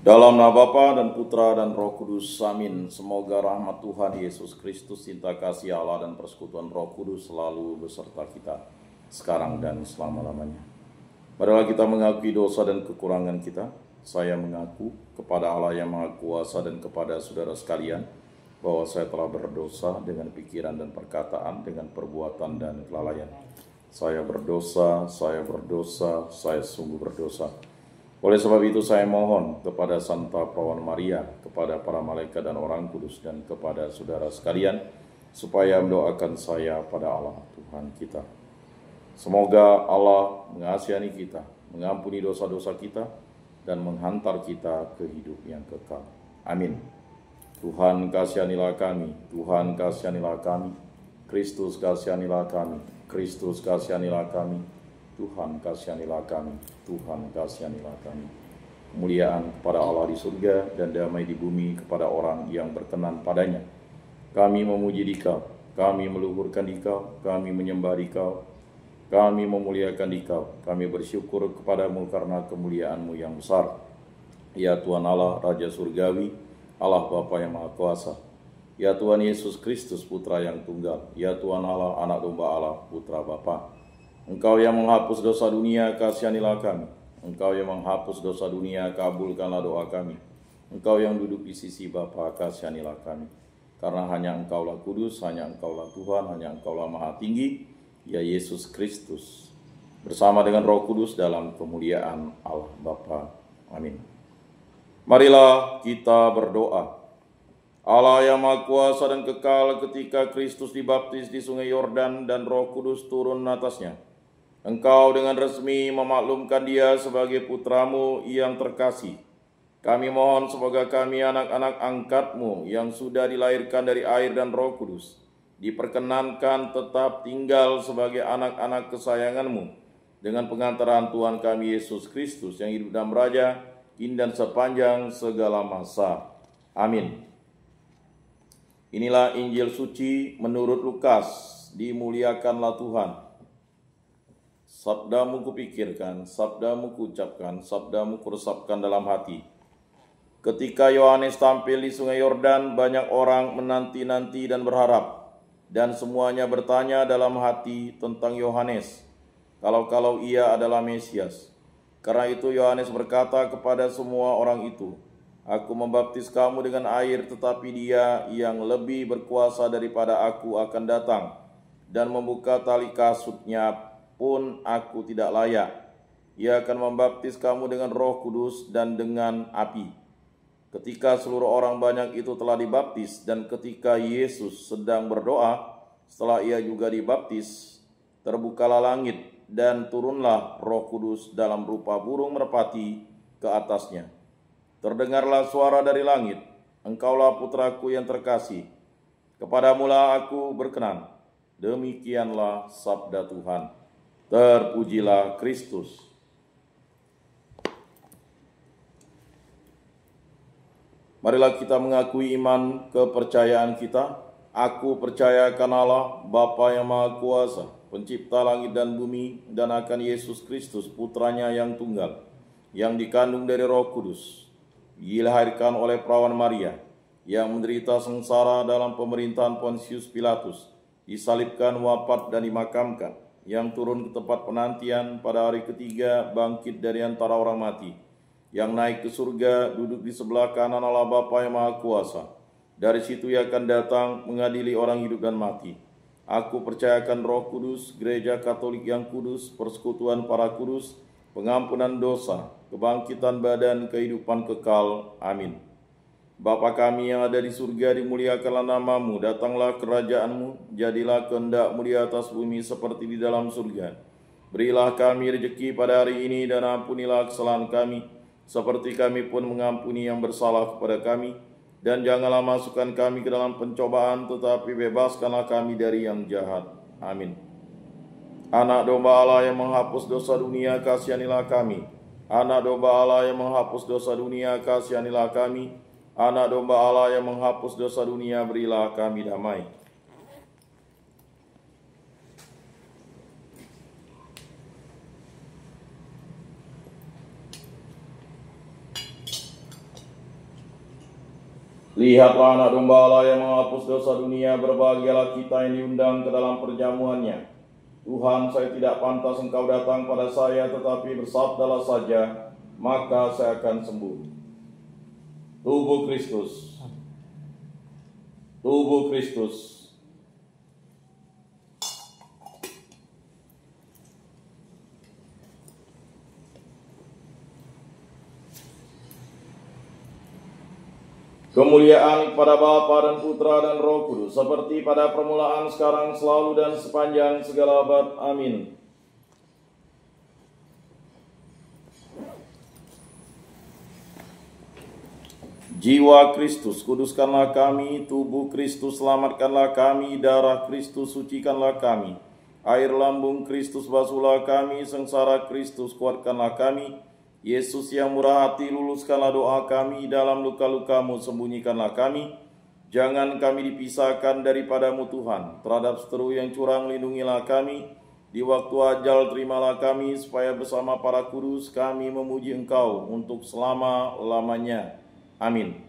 Dalam nama Bapa dan Putra dan Roh Kudus, amin. Semoga rahmat Tuhan Yesus Kristus, cinta kasih Allah dan persekutuan Roh Kudus selalu beserta kita sekarang dan selama-lamanya. Marilah kita mengakui dosa dan kekurangan kita. Saya mengaku kepada Allah yang Maha Kuasa dan kepada saudara sekalian bahwa saya telah berdosa dengan pikiran dan perkataan, dengan perbuatan dan kelalaian. Saya berdosa, saya sungguh berdosa. Oleh sebab itu saya mohon kepada Santa Perawan Maria, kepada para malaikat dan orang kudus, dan kepada saudara sekalian, supaya mendoakan saya pada Allah Tuhan kita. Semoga Allah mengasihani kita, mengampuni dosa-dosa kita, dan menghantar kita ke hidup yang kekal. Amin. Tuhan kasihanilah kami, Tuhan kasihanilah kami, Kristus kasihanilah kami, Kristus kasihanilah kami, Tuhan kasihanilah kami, Tuhan kasihanilah kami. Kemuliaan kepada Allah di surga dan damai di bumi kepada orang yang berkenan padanya. Kami memuji Dikau, kami meluhurkan Dikau, kami menyembah Dikau, kami memuliakan Dikau, kami bersyukur kepadamu karena kemuliaan-Mu yang besar. Ya Tuhan Allah, Raja Surgawi, Allah Bapa yang Maha Kuasa. Ya Tuhan Yesus Kristus, Putra yang tunggal. Ya Tuhan Allah, Anak Domba Allah, Putra Bapa. Engkau yang menghapus dosa dunia, kasihanilah kami. Engkau yang menghapus dosa dunia, kabulkanlah doa kami. Engkau yang duduk di sisi Bapa, kasihanilah kami. Karena hanya Engkaulah kudus, hanya Engkaulah Tuhan, hanya Engkaulah Maha Tinggi, ya Yesus Kristus, bersama dengan Roh Kudus dalam kemuliaan Allah Bapa. Amin. Marilah kita berdoa. Allah yang Maha Kuasa dan kekal, ketika Kristus dibaptis di Sungai Yordan dan Roh Kudus turun atasnya, Engkau dengan resmi memaklumkan Dia sebagai putra-Mu yang terkasih. Kami mohon semoga kami anak-anak angkat-Mu yang sudah dilahirkan dari air dan Roh Kudus diperkenankan tetap tinggal sebagai anak-anak kesayangan-Mu dengan pengantaran Tuhan kami Yesus Kristus yang hidup dan beraja kini dan sepanjang segala masa. Amin. Inilah Injil suci menurut Lukas. Dimuliakanlah Tuhan. Sabdamu kupikirkan, sabdamu kuucapkan, sabdamu kuresapkan dalam hati. Ketika Yohanes tampil di Sungai Yordan, banyak orang menanti-nanti dan berharap, dan semuanya bertanya dalam hati tentang Yohanes, kalau ia adalah Mesias. Karena itu Yohanes berkata kepada semua orang itu, Aku membaptis kamu dengan air, tetapi Dia yang lebih berkuasa daripada aku akan datang, dan membuka tali kasutnya pun aku tidak layak. Ia akan membaptis kamu dengan Roh Kudus dan dengan api. Ketika seluruh orang banyak itu telah dibaptis, dan ketika Yesus sedang berdoa, setelah ia juga dibaptis, terbukalah langit, dan turunlah Roh Kudus dalam rupa burung merpati ke atasnya. Terdengarlah suara dari langit, Engkaulah putraku yang terkasih, kepadamulah aku berkenan. Demikianlah sabda Tuhan. Terpujilah Kristus. Marilah kita mengakui iman kepercayaan kita. Aku percaya akan Allah, Bapa yang Maha Kuasa, pencipta langit dan bumi, dan akan Yesus Kristus, putranya yang tunggal, yang dikandung dari Roh Kudus, dilahirkan oleh Perawan Maria, yang menderita sengsara dalam pemerintahan Pontius Pilatus, disalibkan, wafat, dan dimakamkan, yang turun ke tempat penantian, pada hari ketiga bangkit dari antara orang mati, yang naik ke surga, duduk di sebelah kanan Allah Bapa yang Maha Kuasa. Dari situ ia akan datang mengadili orang hidup dan mati. Aku percayakan Roh Kudus, Gereja Katolik yang kudus, persekutuan para kudus, pengampunan dosa, kebangkitan badan, kehidupan kekal. Amin. Bapa kami yang ada di surga, dimuliakanlah nama-Mu, datanglah kerajaan-Mu, jadilah kehendak-Mu di atas bumi seperti di dalam surga. Berilah kami rezeki pada hari ini, dan ampunilah kesalahan kami, seperti kami pun mengampuni yang bersalah kepada kami. Dan janganlah masukkan kami ke dalam pencobaan, tetapi bebaskanlah kami dari yang jahat. Amin. Anak domba Allah yang menghapus dosa dunia, kasihanilah kami. Anak domba Allah yang menghapus dosa dunia, kasihanilah kami. Anak domba Allah yang menghapus dosa dunia, berilah kami damai. Lihatlah anak domba Allah yang menghapus dosa dunia, berbahagialah kita yang diundang ke dalam perjamuannya. Tuhan, saya tidak pantas Engkau datang pada saya, tetapi bersabdalah saja, maka saya akan sembuh. Tubuh Kristus. Tubuh Kristus. Kemuliaan kepada Bapa dan Putra dan Roh Kudus, seperti pada permulaan, sekarang, selalu, dan sepanjang segala abad. Amin. Jiwa Kristus, kuduskanlah kami. Tubuh Kristus, selamatkanlah kami. Darah Kristus, sucikanlah kami. Air lambung Kristus, basuhlah kami. Sengsara Kristus, kuatkanlah kami. Yesus yang murah hati, luluskanlah doa kami. Dalam luka-lukamu, sembunyikanlah kami. Jangan kami dipisahkan daripadamu Tuhan. Terhadap seteru yang curang, lindungilah kami. Di waktu ajal, terimalah kami, supaya bersama para kudus kami memuji Engkau untuk selama-lamanya. Amin.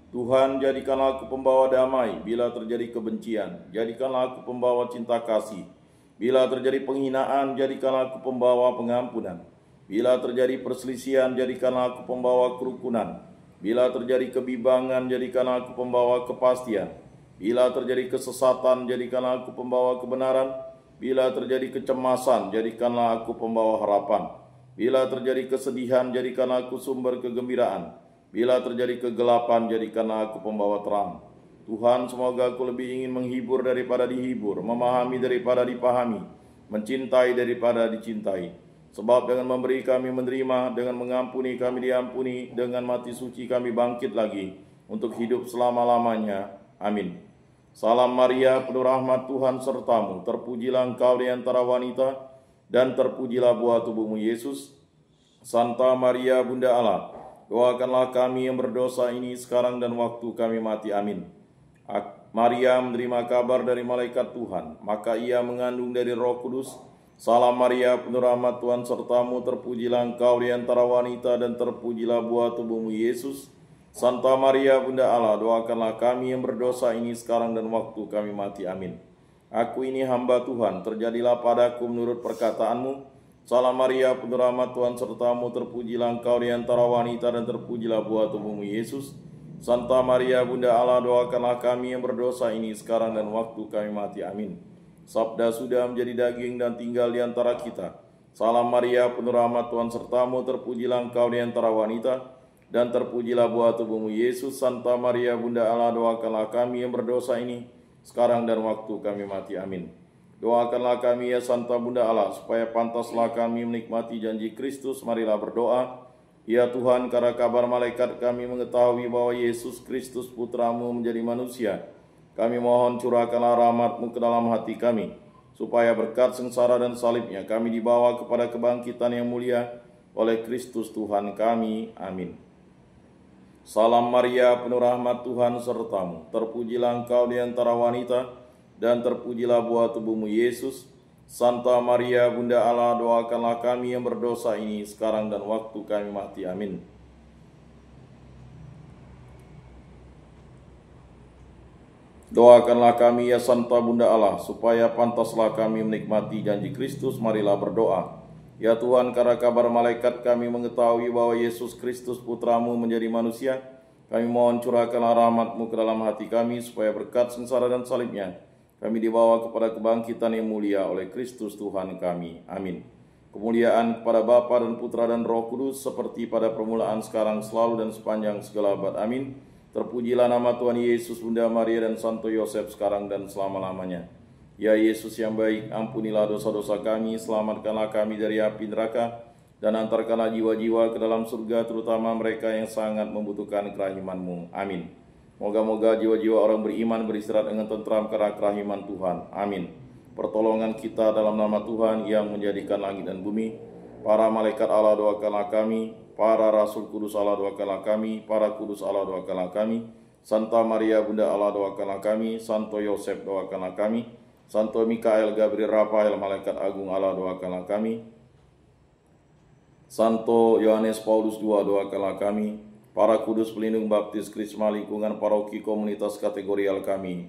Tuhan, jadikanlah aku pembawa damai bila terjadi kebencian. Jadikanlah aku pembawa cinta kasih. Bila terjadi penghinaan, jadikanlah aku pembawa pengampunan. Bila terjadi perselisihan, jadikanlah aku pembawa kerukunan. Bila terjadi kebibangan, jadikanlah aku pembawa kepastian. Bila terjadi kesesatan, jadikanlah aku pembawa kebenaran. Bila terjadi kecemasan, jadikanlah aku pembawa harapan. Bila terjadi kesedihan, jadikanlah aku sumber kegembiraan. Bila terjadi kegelapan, jadikanlah aku pembawa terang. Tuhan, semoga aku lebih ingin menghibur daripada dihibur, memahami daripada dipahami, mencintai daripada dicintai. Sebab dengan memberi kami menerima, dengan mengampuni kami diampuni, dengan mati suci kami bangkit lagi, untuk hidup selama-lamanya. Amin. Salam Maria, penuh rahmat, Tuhan sertamu. Terpujilah engkau di antara wanita, dan terpujilah buah tubuhmu Yesus. Santa Maria, Bunda Allah, doakanlah kami yang berdosa ini sekarang dan waktu kami mati. Amin. Maria menerima kabar dari malaikat Tuhan, maka ia mengandung dari Roh Kudus. Salam Maria, penuh rahmat, Tuhan sertamu. Terpujilah engkau di antara wanita, dan terpujilah buah tubuhmu Yesus. Santa Maria, Bunda Allah, doakanlah kami yang berdosa ini sekarang dan waktu kami mati. Amin. Aku ini hamba Tuhan, terjadilah padaku menurut perkataanmu. Salam Maria, penuh rahmat, Tuhan sertamu. Terpujilah engkau di antara wanita, dan terpujilah buah tubuhmu Yesus. Santa Maria, Bunda Allah, doakanlah kami yang berdosa ini sekarang dan waktu kami mati. Amin. Sabda sudah menjadi daging dan tinggal di antara kita. Salam Maria, penuh rahmat, Tuhan sertamu. Terpujilah engkau di antara wanita, dan terpujilah buah tubuhmu Yesus. Santa Maria, Bunda Allah, doakanlah kami yang berdosa ini sekarang dan waktu kami mati. Amin. Doakanlah kami ya Santa Bunda Allah, supaya pantaslah kami menikmati janji Kristus. Marilah berdoa. Ya Tuhan, karena kabar malaikat kami mengetahui bahwa Yesus Kristus Putramu menjadi manusia, kami mohon curahkanlah rahmat-Mu ke dalam hati kami, supaya berkat sengsara dan salibnya kami dibawa kepada kebangkitan yang mulia oleh Kristus Tuhan kami. Amin. Salam Maria, penuh rahmat, Tuhan sertamu. Terpujilah engkau di antara wanita, dan terpujilah buah tubuhmu Yesus. Santa Maria, Bunda Allah, doakanlah kami yang berdosa ini sekarang dan waktu kami mati. Amin. Doakanlah kami ya Santa Bunda Allah, supaya pantaslah kami menikmati janji Kristus. Marilah berdoa. Ya Tuhan, karena kabar malaikat kami mengetahui bahwa Yesus Kristus Putramu menjadi manusia, kami mohon curahkanlah rahmat-Mu ke dalam hati kami, supaya berkat sengsara dan salibnya kami dibawa kepada kebangkitan yang mulia oleh Kristus Tuhan kami. Amin. Kemuliaan kepada Bapa dan Putra dan Roh Kudus, seperti pada permulaan, sekarang, selalu, dan sepanjang segala abad. Amin. Terpujilah nama Tuhan Yesus, Bunda Maria, dan Santo Yosef, sekarang dan selama-lamanya. Ya Yesus yang baik, ampunilah dosa-dosa kami, selamatkanlah kami dari api neraka, dan antarkanlah jiwa-jiwa ke dalam surga, terutama mereka yang sangat membutuhkan kerahiman-Mu. Amin. Moga-moga jiwa-jiwa orang beriman beristirahat dengan tentram karena kerahiman Tuhan. Amin. Pertolongan kita dalam nama Tuhan yang menjadikan langit dan bumi. Para malaikat Allah, doakanlah kami. Para rasul kudus Allah, doakanlah kami. Para kudus Allah, doakanlah kami. Santa Maria, Bunda Allah, doakanlah kami. Santo Yosef, doakanlah kami. Santo Mikael, Gabriel, Rafael, malaikat agung Allah, doakanlah kami. Santo Yohanes Paulus II, doakanlah kami. para kudus pelindung baptis Krisma lingkungan paroki komunitas kategorial kami,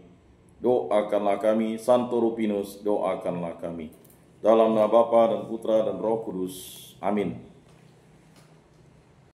doakanlah kami. Santo Rupinus, doakanlah kami. Dalam nama Bapa dan Putra dan Roh Kudus. Amin.